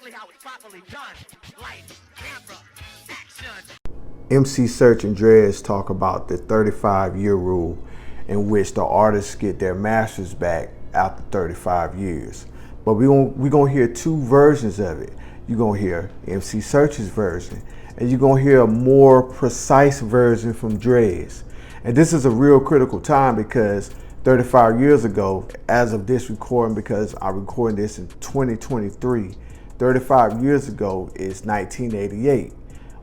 exactly how it's properly done. Light, camera, action. MC Serch and Dres talk about the 35-year rule in which the artists get their masters back after 35 years. But we're gonna hear two versions of it. You're gonna hear MC Serch's version, and you're gonna hear a more precise version from Dres. And this is a real critical time because 35 years ago, as of this recording, because I'm recording this in 2023, 35 years ago is 1988.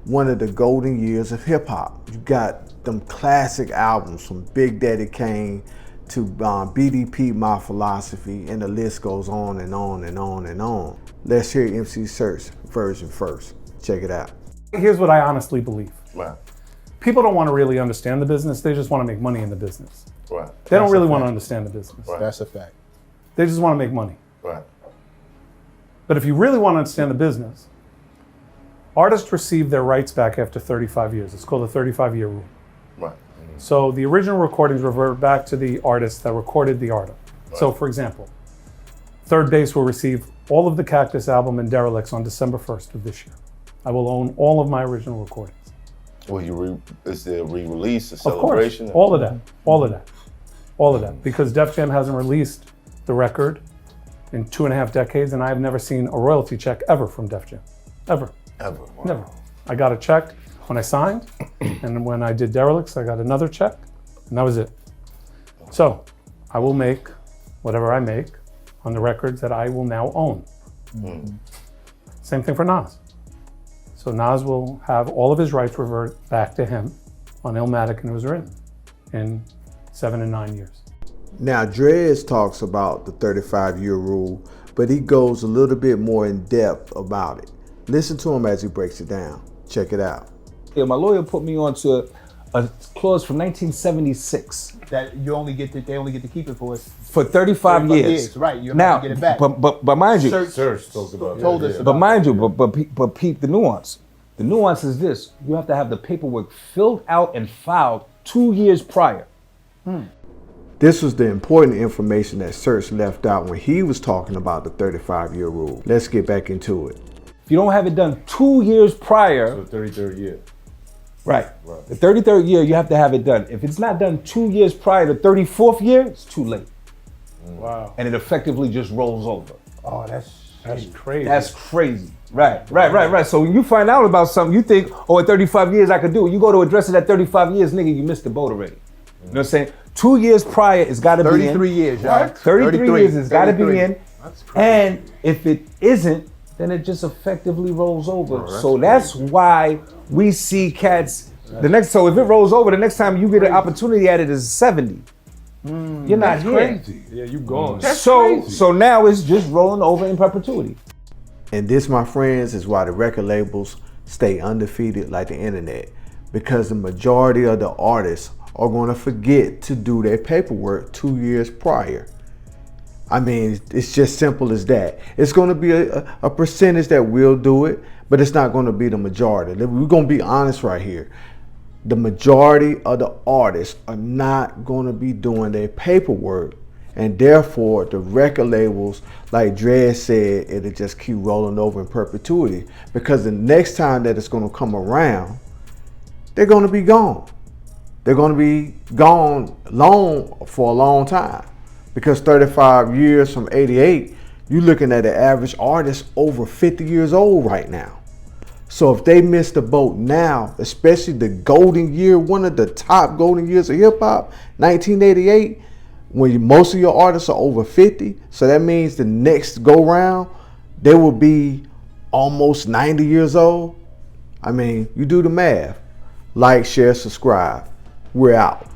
One of the golden years of hip hop. You got them classic albums from Big Daddy Kane to BDP, My Philosophy, and the list goes on and on and on and on. Let's hear MC Serch's version first. Check it out. Here's what I honestly believe. Right. People don't want to really understand the business. They just want to make money in the business. Right. They don't really want to understand the business. Right. That's a fact. They just want to make money. Right. But if you really want to understand the business, artists receive their rights back after 35 years. It's called the 35-year rule. Right. So the original recordings revert back to the artist that recorded the artist. Right. So for example, Third Base will receive all of the Cactus album and Derelicts on December 1st of this year. I will own all of my original recordings. Well, is there a re-release, a Of course, celebration? all of that. Because Def Jam hasn't released the record in 2.5 decades, and I have never seen a royalty check ever from Def Jam, ever. Ever. Wow. Never. I got a check when I signed, and when I did Derelicts, I got another check, and that was it. So I will make whatever I make on the records that I will now own. Mm. Same thing for Nas. So Nas will have all of his rights revert back to him on Illmatic, and it was written in 7 and 9 years. Now, Dres talks about the 35-year rule, but he goes a little bit more in depth about it. Listen to him as he breaks it down. Check it out. Yeah, my lawyer put me onto a clause from 1976 that they only get to keep it for 35 years. Right, you have Now, to get it back. but mind you, Serch talked about told us but about mind you, but peep the nuance. The nuance is this: you have to have the paperwork filled out and filed 2 years prior. This was the important information that Serch left out when he was talking about the 35-year rule. Let's get back into it. If you don't have it done 2 years prior, So 33rd year. right, the 33rd year, you have to have it done. If it's not done 2 years prior to 34th year, it's too late. Wow. And it effectively just rolls over. Oh, that's Crazy. That's crazy. Right. So when you find out about something, you think, oh, at 35 years I could do it. You go to address it at 35 years, nigga, you missed the boat already. You know what I'm saying? 2 years prior, it's got to be in. 33 years, y'all. 33 years, it's got to be 33. in. And if it isn't, then it just effectively rolls over. So that's why we see cats. So if it rolls over, the next time you get an opportunity at it is 70. You're not here. Crazy. Yeah, you gone. So now it's just rolling over in perpetuity. And this, my friends, is why the record labels stay undefeated like the internet. Because the majority of the artists are going to forget to do their paperwork 2 years prior. I mean, it's just simple as that. It's going to be a percentage that will do it, but it's not going to be the majority. We're going to be honest right here. The majority of the artists are not going to be doing their paperwork, and therefore the record labels, like Dres said, it'll just keep rolling over in perpetuity, because the next time that it's going to come around, they're going to be gone. They're going to be gone for a long time, because 35 years from 88, you're looking at an average artist over 50 years old right now. So if they miss the boat now, especially the golden year, one of the top golden years of hip hop, 1988, when most of your artists are over 50, so that means the next go round, they will be almost 90 years old. I mean, you do the math. Like, share, subscribe. We're out.